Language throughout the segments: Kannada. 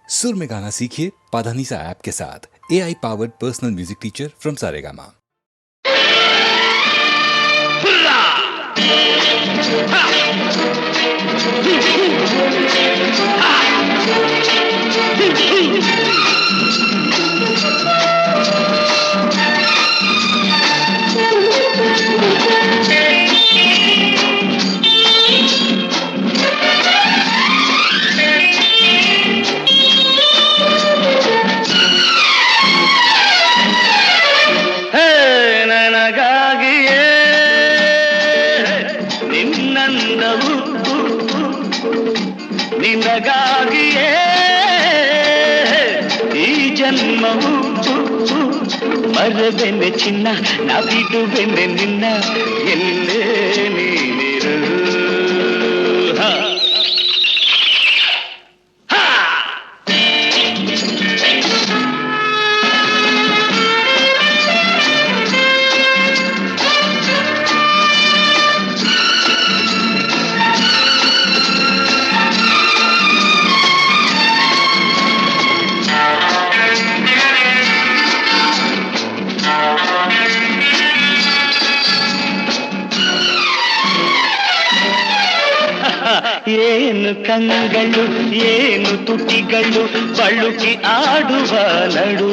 सुर में गाना सीखिए पाधानीसा ऐप के साथ। AI powered personal music teacher from Saregama. ನಿನಗಾಗಿಯೇ ಈ ಜನ್ಮವು ಮರಬೆನೆ ಚಿನ್ನ ನಾ ಬಿಡುವೆನೆ ನಿನ್ನ ಎಲ್ಲೇ ನೀನಿರು. ಏನು ಕಂಗಳು ಏನು ತುಟಿಗಳು ಬಳುಕಿ ಆಡುವ ನಡು,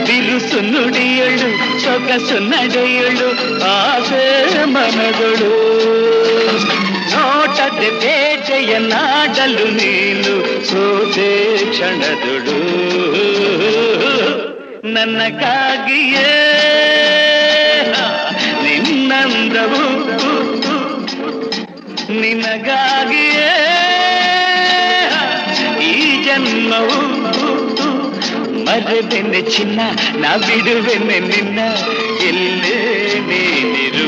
ಬಿರುಸು ನುಡಿಯಳು ಸೊಗಸು ನಡೆಯಳು ಆಸೆ ಮನಗಳು. ನೋಟದೆ ಬೇಟೆಯ ನಾಡಲು ನೀನು ಸೋತೆ ಕ್ಷಣದೊಳು. ನನಗಾಗಿಯೇ ನಿನ್ನಂದವು ನಿನಗಾಗಿಯೇ ಈ ಜನ್ಮವು ಮರೆಬೆನೆ ಚಿನ್ನ ನಾ ಬಿಡುವೆನೆ ನಿನ್ನ ಎಲ್ಲೇ ನೀನಿರು.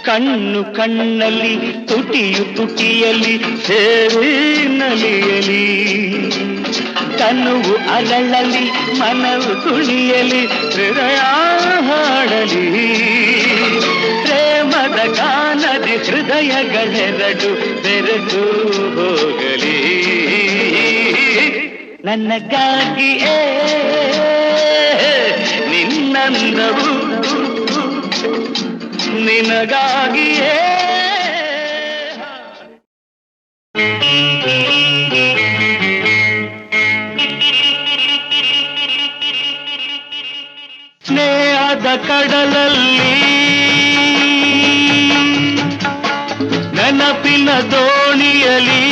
ಕಣ್ಣು ಕಣ್ಣಲ್ಲಿ ತುಟಿಯು ತುಟಿಯಲ್ಲಿ ಸೇರಿ ನಲಿಯಲಿ, ತನುವು ಅರಳಲಿ ಮನವು ತುಳಿಯಲಿ ಹೃದಯ ಹಾಡಲಿ. ಪ್ರೇಮದ ಗಾನದಿ ಹೃದಯಗಳೆರಡು ಬೆರೆತು ಹೋಗಲಿ. ನನಗಾಗಿಯೇ ನಿನ್ನಂದವು ನಿನಗಾಗಿಯೇ. ಸ್ನೇಹದ ಕಡಲಲ್ಲಿ ನೆನಪಿನ ದೋಣಿಯಲಿ,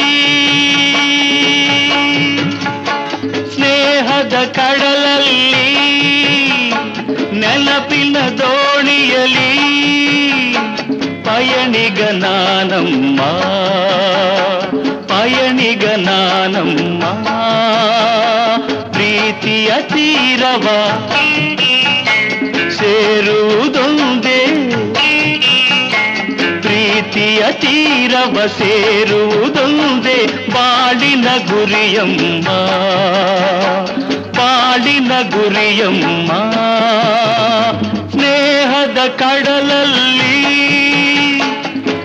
ಸ್ನೇಹದ ಕಡಲಲ್ಲಿ ನೆನಪಿನ ದೋಣಿಯಲಿ ಪಯಣಿಗ ನಾನಮ್ಮ ಪಯಣಿಗ ನಾನಮ್ಮ. ಪ್ರೀತಿಯ ತೀರವ ಸೇರುವುದೊಂದೇ, ಪ್ರೀತಿಯ ತೀರವ ಸೇರುವುದೊಂದೇ ಬಾಳಿನ ಗುರಿಯಮ್ಮ ಬಾಳಿನ ಗುರಿಯಮ್ಮ. ಸ್ನೇಹದ ಕಡಲಲ್ಲಿ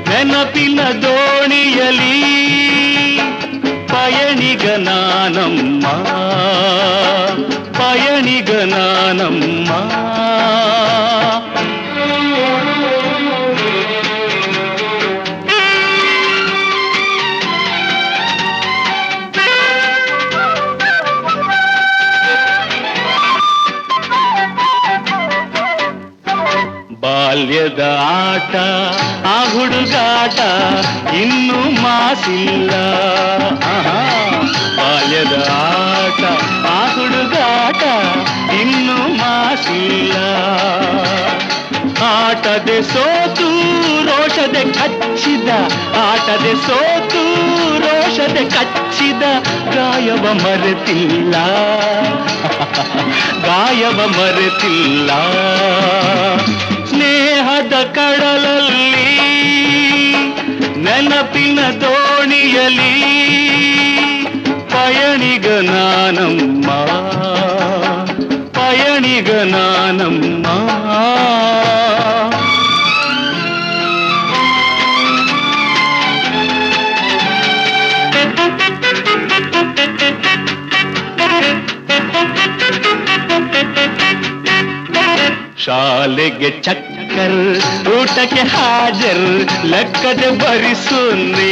ನೆನಪಿನ ದೋಣಿಯಲಿ ಪಯಣಿಗ ನಾನಮ್ಮ ಪಯಣಿಗ ನಾನಮ್ಮ. ಬಾಲ್ಯದ ಆಟ ಆ ಹುಡುಗಾಟ ಇನ್ನೂ ಮಾಸಿಲ್ಲ. ಬಾಲ್ಯದ ಆಟ ಆ ಹುಡುಗಾಟ ಇನ್ನೂ ಮಾಸಿಲ್ಲ. ಆಟದೆ ಸೋತು ರೋಷದೆ ಕಚ್ಚಿದ, ಆಟದೆ ಸೋತು ಎದೆ ಕಚ್ಚಿದ ಗಾಯವ ಮರೆತಿಲ್ಲ ಗಾಯವ ಮರೆತಿಲ್ಲ ಸ್ನೇಹದ ಕಡಲಲ್ಲಿ ನೆನಪಿನ ದೋಣಿಯಲಿ ಪಯಣಿಗ ನಾನಮ್ಮ ಪಯಣಿಗ ನಾನಮ್ಮ ಶಾಲೆಗೆ ಚಕ್ಕರ್ ಊಟಕ್ಕೆ ಹಾಜರ್ ಲೆಕ್ಕದೆ ಬರಿಸುನ್ನೆ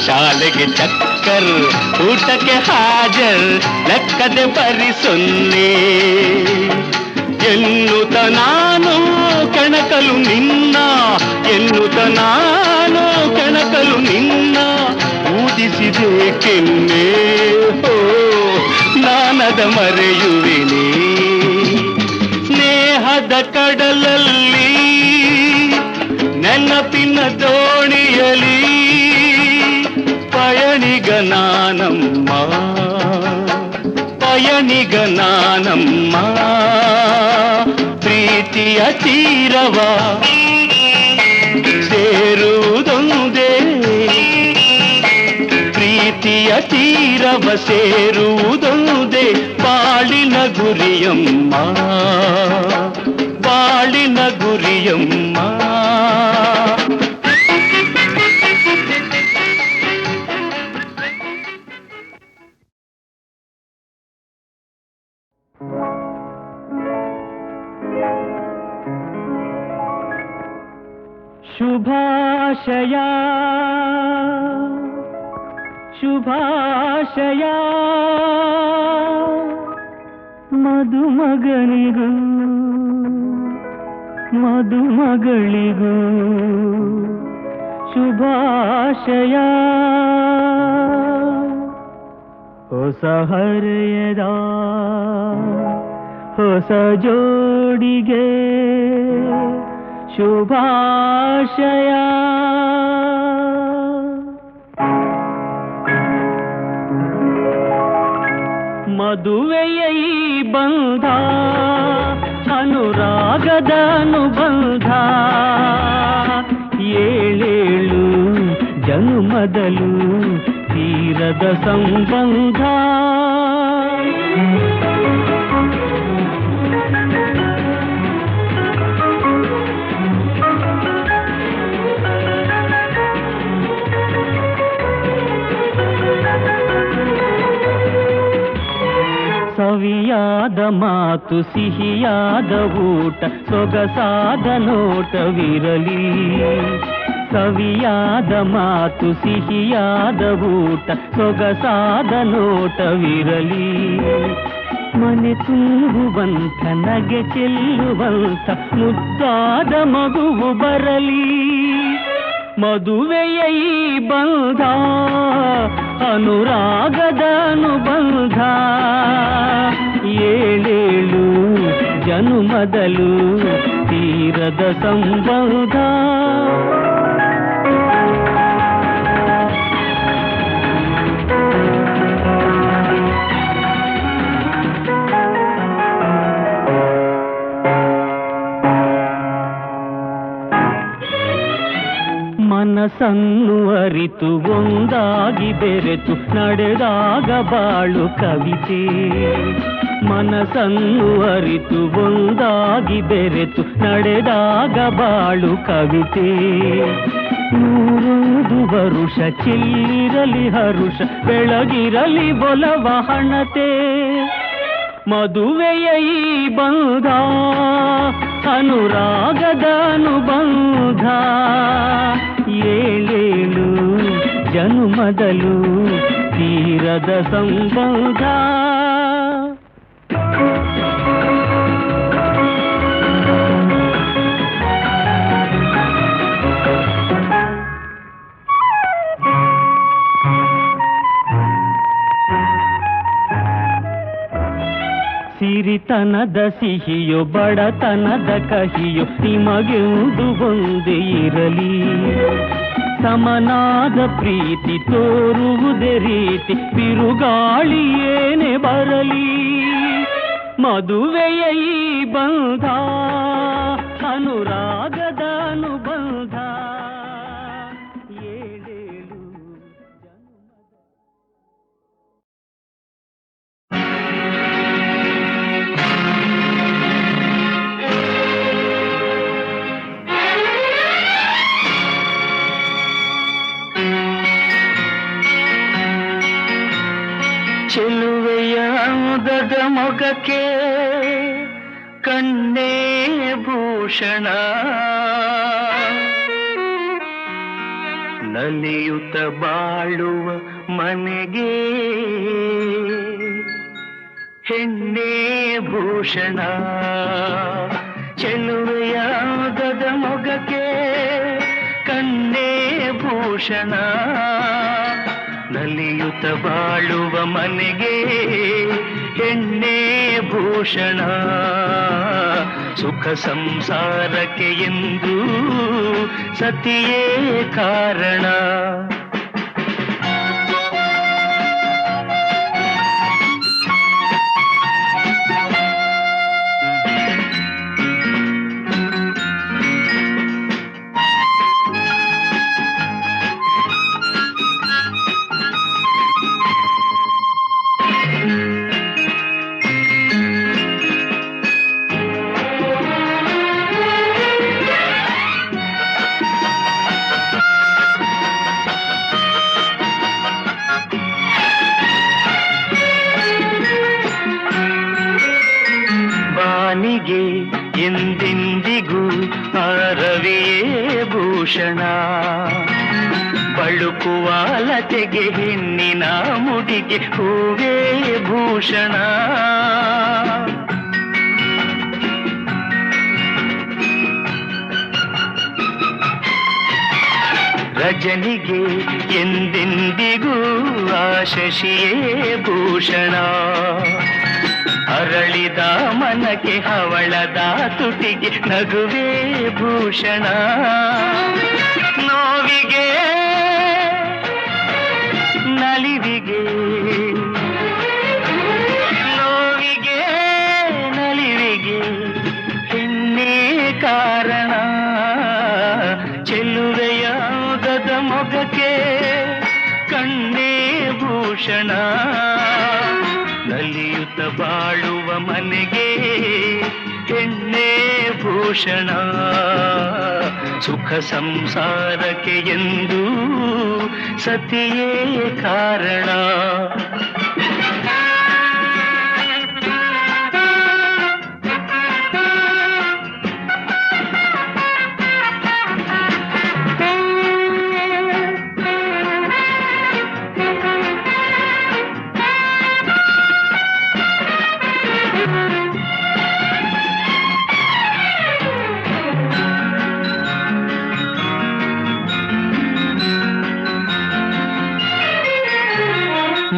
ಶಾಲೆಗೆ ಚಕ್ಕರ್ ಊಟಕ್ಕೆ ಹಾಜರ್ ಲೆಕ್ಕದೆ ಬರಿಸುನ್ನೆ ಎನ್ನುತ್ತ ನಾನು ಕೆಣಕಲು ನಿನ್ನ ಎನ್ನುತ್ತ ನಾನು ಕೆಣಕಲು ನಿನ್ನ ಊದಿಸಿದೆ ಕೆನ್ನೆ ಹೋ ನಾನದ ಮರೆಯುವೆನೇ ಸ್ನೇಹದ ಕಡಲಲ್ಲಿ ನೆನಪಿನ ದೋಣಿಯಲಿ ಪಯಣಿಗ ನಾನಮ್ಮ ಪಯಣಿಗ ನಾನಮ್ಮ ಪ್ರೀತಿಯ ತೀರವ ಸೇರುವುದೊಂದೇ ಪ್ರೀತಿಯ ತೀರವ ಸೇರುವುದೊಂದೇ ಬಾಳಿನ ಗುರಿಯಮ್ಮ ಬಾಳಿನ ಗುರಿಯಮ್ಮ ಶುಭಾಶಯ ಶುಭಾಶಯ ಮದುಮಗನಿಗೂ ಮದುಮಗಳಿಗೂ ಶುಭಾಶಯ ಹೊಸ ಹರೆಯದ ಹೊಸ ಜೋಡಿಗೆ ಶುಭಾಶಯ ಮದುವೆಯ ಈ ಬಂಧ ಅನುರಾಗದ ಅನುಬಂಧ ಏಳೇಳು ಜನುಮದಲು ತೀರದ ಸಂಬಂಧ ಸವಿಯಾದ ಮಾತು ಸಿಹಿಯಾದ ಊಟ ಸೊಗಸಾದ ನೋಟವಿರಲಿ ಸವಿಯಾದ ಮಾತು ಸಿಹಿಯಾದ ಊಟ ಸೊಗಸಾದ ನೋಟವಿರಲಿ ಮನೆ ತುಂಬುವಂಥ ನಗೆ ಚೆಲ್ಲುವಂಥ ಮುದ್ದಾದ ಮಗುವು ಬರಲಿ ಮದುವೆಯ ಈ ಬಂಧ ಅನುರಾಗದ ಅನುಬಂಧ ಏಳೇಳು ಜನುಮದಲು ತೀರದ ಸಂಬಂಧ ಮನಸ್ಸನ್ನು ಅರಿತು ಒಂದಾಗಿ ಬೆರೆತು ನಡೆದಾಗ ಬಾಳು ಕವಿತೆ ಮನಸ್ಸನ್ನು ಅರಿತು ಒಂದಾಗಿ ಬೆರೆತು ನಡೆದಾಗ ಬಾಳು ಕವಿತೆ ನೂರೊಂದು ವರುಷ ಚಿಲ್ಲಿರಲಿ ಹರುಷ ಬೆಳಗಿರಲಿ ಒಲವ ಹಣತೆ ಮದುವೆಯ ಈ ಬಂಧ ಅನುರಾಗದ ಅನುಬಂಧ ಏಳೇಳು ಜನುಮದಲು ತೀರದ ಸಂಬಂಧ ಸಿರಿತನದ ಸಿಹಿಯೋ ಬಡತನದ ಕಹಿಯೋ ನಿಮಗೆಂದು ಒಂದೇ ಇರಲಿ ಸಮನಾದ ಪ್ರೀತಿ ತೋರುವುದೇ ರೀತಿ ಬಿರುಗಾಳಿ ಏನೇ ಬರಲಿ ಮದುವೆಯ ಈ ಬಂಧ ಅನುರಾಗದ ಅನುಬಂಧ ಏಳೇಳು ಚೆಲುವೆಯ ಅಂದದ ಮೊಗಕ್ಕೆ ಕಣ್ಣೇ ಭೂಷಣ ನಲಿಯುತ್ತ ಬಾಳುವ ಮನೆಗೆ ಹೆಣ್ಣೇ ಭೂಷಣ ಚೆಲುವೆಯ ಅಂದದ ಮೊಗಕ್ಕೆ ಕಣ್ಣೇ ಭೂಷಣ ನಲಿಯುತ್ತ ಬಾಳುವ ಮನೆಗೆ ಹೆಣ್ಣೇ ಭೂಷಣ ಸುಖ ಸಂಸಾರಕ್ಕೆ ಎಂದು ಸತಿಯೇ ಕಾರಣ ಬಾನಿಗೆ ಎಂದೆಂದಿಗೂ ರವಿಯೇ ಭೂಷಣ ಬಳುಕುವ ಲತೆಗೆ ಹೆಣ್ಣಿನ ಮುಡಿಗೆ ಹೂವೇ ಭೂಷಣ ರಜನಿಗೆ ಎಂದೆಂದಿಗೂ ಶಶಿಯೇ ಭೂಷಣ ಅರಳಿದ ಮನಕ್ಕೆ ಹವಳದ ತುಟಿಗೆ ನಗುವೇ ಭೂಷಣ ನೋವಿಗೆ ನಲಿವಿಗೆ ನೋವಿಗೆ ನಲಿವಿಗೆ ಹೆಣ್ಣೇ ಕಾರಣ ಚೆಲುವೆಯ ಗದ ಮೊಗಕ್ಕೆ ಕಣ್ಣೇ ಭೂಷಣ ನಲಿಯುತ್ತ ಬಾಳುವ ಮನೆಗೆ ಹೆಣ್ಣೇ ಭೂಷಣ ಸುಖ ಸಂಸಾರಕ್ಕೆ ಎಂದು ಸತಿಯೇ ಕಾರಣ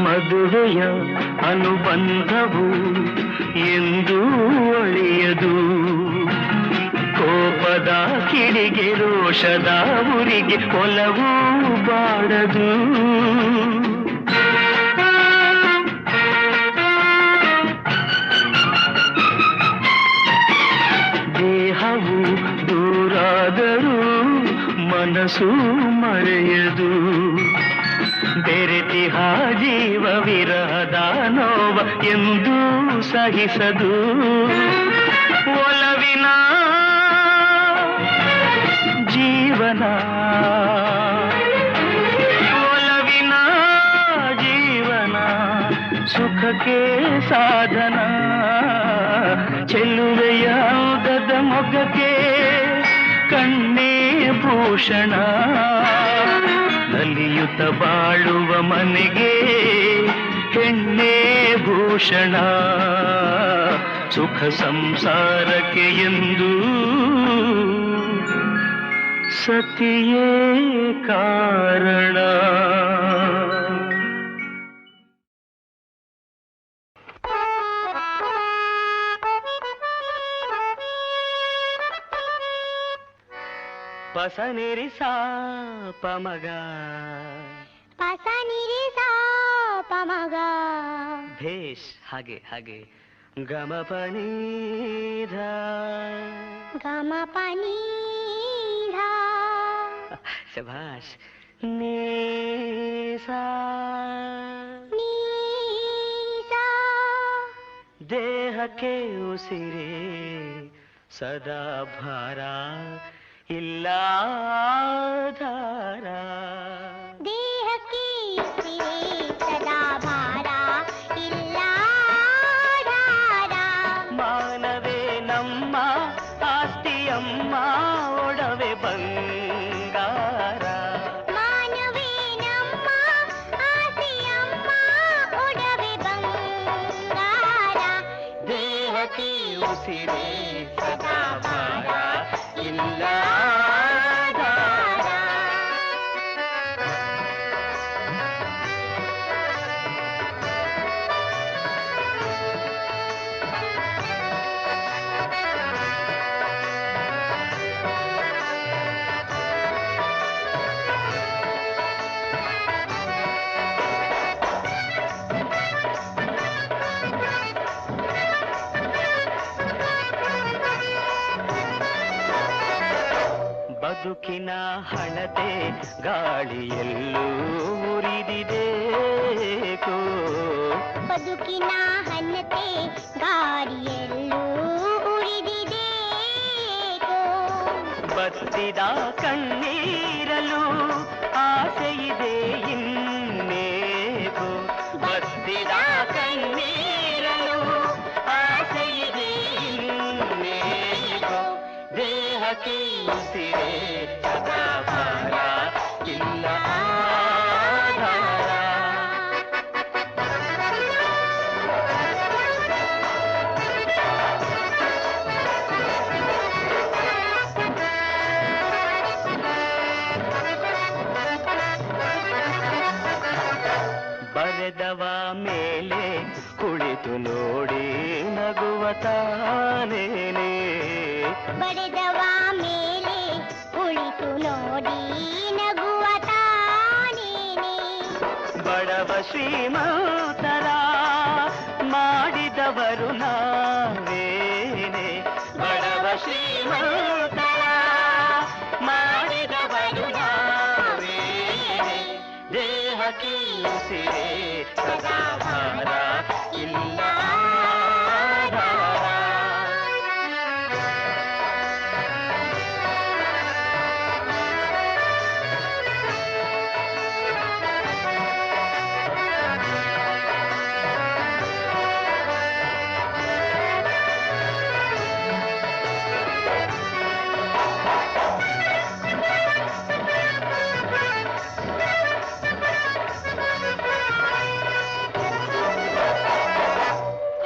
ಮದುವೆಯ ಅನುಬಂಧವು ಎಂದು ಒಳೆಯದು ಕೋಪದ ಕಿಡಿಗೆ ರೋಷದ ಉರಿಗೆ ಒಲವು ಬಾಡದು ದೇಹವು ದೂರಾದರೂ ಮನಸ್ಸು ಮರೆಯದು ಬೆರೆತಿಹ ಜೀವ ವಿರಹದ ನೋವ ಎಂದು ಸಹಿಸದು ಒಲವಿನ ಜೀವನ ಒಲವಿನ ಜೀವನ ಸುಖಕ್ಕೆ ಸಾಧನ ಚೆಲುವೆಯ ಗದ ಮೊಗಕ್ಕೆ ಕಣ್ಣೇ ಭೂಷಣ ನಲಿಯುತ್ತ ಬಾಳುವ ಮನೆಗೆ ಹೆಣ್ಣೇ ಭೂಷಣ ಸುಖ ಸಂಸಾರಕ್ಕೆ ಎಂದು ಸತಿಯೇ ಕಾರಣ ಪಸನಿರಿ ಸಾ ಪಮಗ ಪಸನಿರಿ ಸಾ ಪಮಗ ಭೇಷ್ ಹಾಗೆ ಹಾಗೆ ಗಮ ಪನಿ ಗಮ ಪನಿ ಶಭಾಷ್ ನೀ ಸಾ ದೇಹಕ್ಕೆ ಉಸಿರೇ ಸದಾ ಭಾರ ಇಲ್ಲ ಧಾರ ದೇಹಕ್ಕೆ ಉಸಿರೇ ಸದಾ ಭಾರ ಇಲ್ಲ ಧಾರ ಮಾನವೇ ನಮ್ಮ ಆಸ್ತಿಯಮ್ಮ ಒಡವೆ ಬಂಗಾರ ಮಾನವೇ ನಮ್ಮ ಆಸೆಯಮ್ಮ ಒಡವೆ ಬಂಗಾರ ದೇಹಕ್ಕೆ ಉಸಿರೇ ಸದಾ ಭಾರ ಇಲ್ಲ ಧಾರ ಬದುಕಿನ ಹಣತೆ ಗಾಳಿಯಲ್ಲೂ ಉರಿದಿದೇಕೋ ಬದುಕಿನ ಹಣತೆ ಗಾಳಿಯಲ್ಲೂ ಉರಿದಿದೇಕೋ ಬತ್ತಿದ ಕಣ್ಣೀರಲು ಆಸೆಯಿದೆ ಇನ್ನೇಕೋ ಬತ್ತಿದ ಕಣ್ಣೀರಲು ಆಸೆಯಿದೆ ಇನ್ನೇಕೋ ದೇಹಕ್ಕೆ ಉಸಿರೇ ಸದಾ ಭಾರ ಇಲ್ಲ ಧಾರ ಬರೆದವ ಮೇಲೆ ಕುಳಿತು ನೋಡಿ ನಗುವ ತಾನೇನೆ ಬರೆದವ ಮೇಲೆ ಕುಳಿತು ನೋಡಿ ನಗುವ ತಾನೇನೆ ಬಡವ ಶ್ರೀಮಂತರ ಮಾಡಿದವರು ನಾವೇನೆ ಬಡವ ಶ್ರೀಮಂತರ ಮಾಡಿದವರು ನಾವೇನೆ ದೇಹಕ್ಕೆ ಉಸಿರೇ ಸದಾ ಭಾರ ಇಲ್ಲ ಧಾರ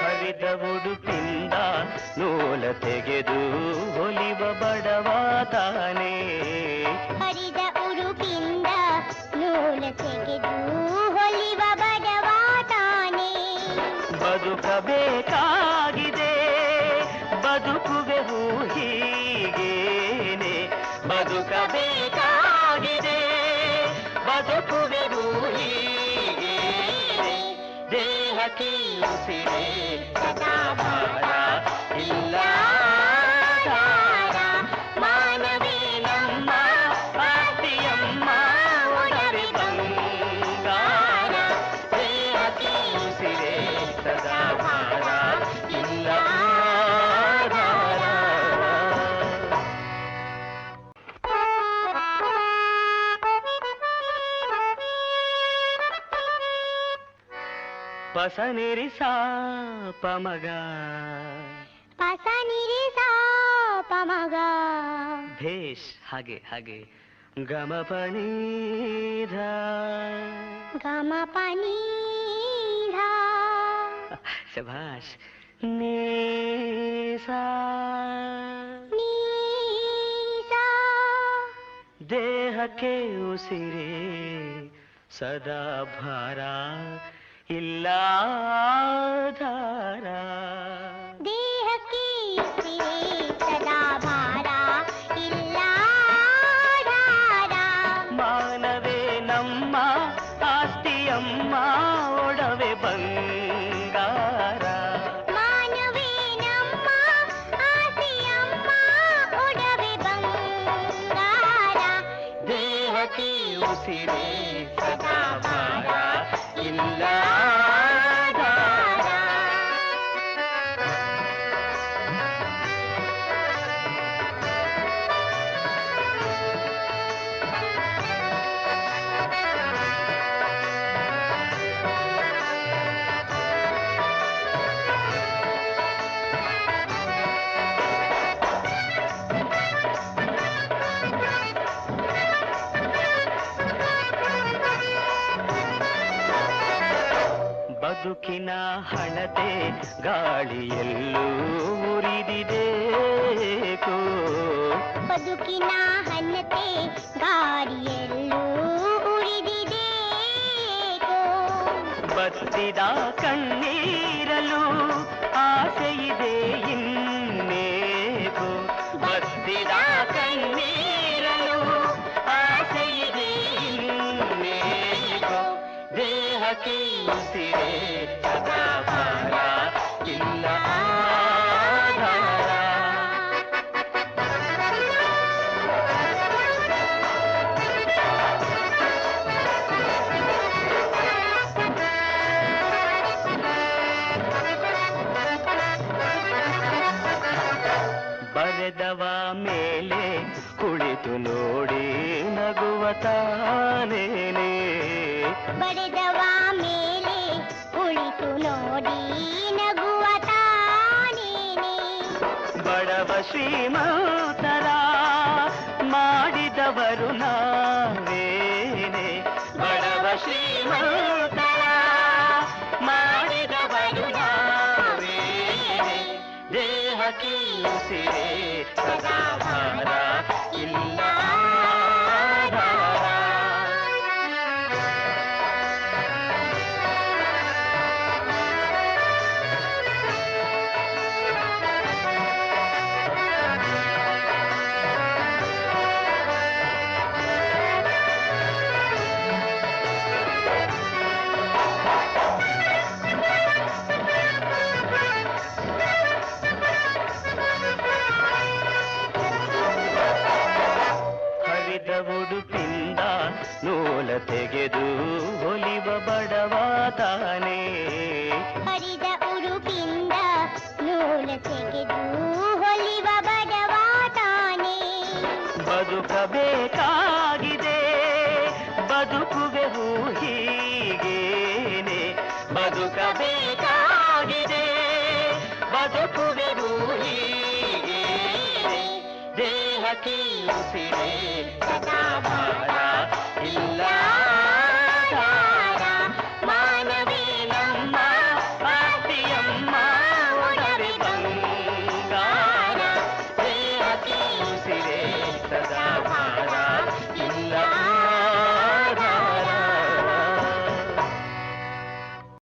ಹರಿದ ಉಡುಪಿಂದ ನೂಲ ತೆಗೆದು ಹೊಲಿವ ಬಡವ ತಾನೇ ಹರಿದ ಉಡುಪಿಂದ ನೂಲ ತೆಗೆದು ಹೊಲಿವ ಬಡವ ತಾನೇ ಬದುಕಬೇಕಾಗಿದೆ ಬದುಕುವೆವು ಹೀಗೇನೆ ಬದುಕಬೇಕಾಗಿದೆ ಬದುಕುವೆವು ಹೀಗೇನೆ ದೇಹಕ್ಕೆ ಉಸಿರೇ ಸದಾ ಭಾರ ಇಲ್ಲ ಧಾರ ಮಾನವೇ ನಮ್ಮ ಆಸ್ತಿಯಮ್ಮ ಒಡವೆ ಬಂಗಾರ ದೇಹಕ್ಕೆ ಉಸಿರೇ ಸದಾ ಭಾರ ಇಲ್ಲ ಧಾರ ಪಸನಿರಿ ಸಾ ಪಮಗ ಪಸನಿರಿ ಸಾ ಪಮಗ ಭೇಷ್ ಹಾಗೆ ಹಾಗೆ ಗಮ ಪನಿ ಗಮ ಪನಿ ಶಭಾಷ್ ನೀ ಸಾ ದೇಹಕ್ಕೆ ಉಸಿರೇ ಸದಾ ಭಾರ ಇಲ್ಲ ಧಾರ ದೇಹಕ್ಕೆ ಉಸಿರೇ ಸದಾ ಭಾರ ಇಲ್ಲ ಉಸಿರೇ ಸದಾ ಭಾರ ಇಲ್ಲ ಧಾರ. ಬದುಕಿನ ಹಣತೆ ಗಾಳಿಯಲ್ಲೂ ಉರಿದಿದೇಕೋ. ಬದುಕಿನ ಹಣತೆ ಗಾಳಿಯಲ್ಲೂ ಉರಿದಿದೇಕೋ. ಬತ್ತಿದ ಕಣ್ಣೀರಲು ಆಸೆಯಿದೆ ಇನ್ನೇಕೋ. ಬತ್ತಿದ ಕಣ್ಣೀರಲು ಆಸೆಯಿದೆ ಇನ್ನೇಕೋ. ದೇಹಕ್ಕೆ ಉಸಿರೇ ಸದಾ ಭಾರ ಇಲ್ಲ ಧಾರ. ಬರೆದವ ಮೇಲೆ ಕುಳಿತು ನೋಡಿ ನಗುವ ತಾನೇನೆ. ಬರೆದವ ಮೇಲೆ ಕುಳಿತು ನೋಡಿ ನಗುವ ತಾನೇನೆ. ಬಡವ ಶ್ರೀಮಂತರ ಮಾಡಿದವರು ನಾವೇನೆ. ಬಡವ ಶ್ರೀಮಂತರ ಮಾಡಿದವರು ನಾವೇನೆ. ದೇಹಕ್ಕೆ ಉಸಿರೇ ಸದಾ ಭಾರ ಇಲ್ಲ ಧಾರ. ಉಡುಪಿಂದ ನೂಲ ತೆಗೆದು ಹೊಲಿವ ಬಡವ ತಾನೇ. ಹರಿದ ಉಡುಪಿಂದ ನೂಲ ತೆಗೆದು ಹೊಲಿವ ಬಡವ ತಾನೇ. ಬದುಕಬೇಕಾಗಿದೆ ಬದುಕುವೆವು ಹೀಗೇನೆ. ಬದುಕಬೇಕಾಗಿದೆ ಬದುಕುವೆವು ಹೀಗೇನೆ. ದೇಹಕ್ಕೆ ಉಸಿರೇ ಸದಾ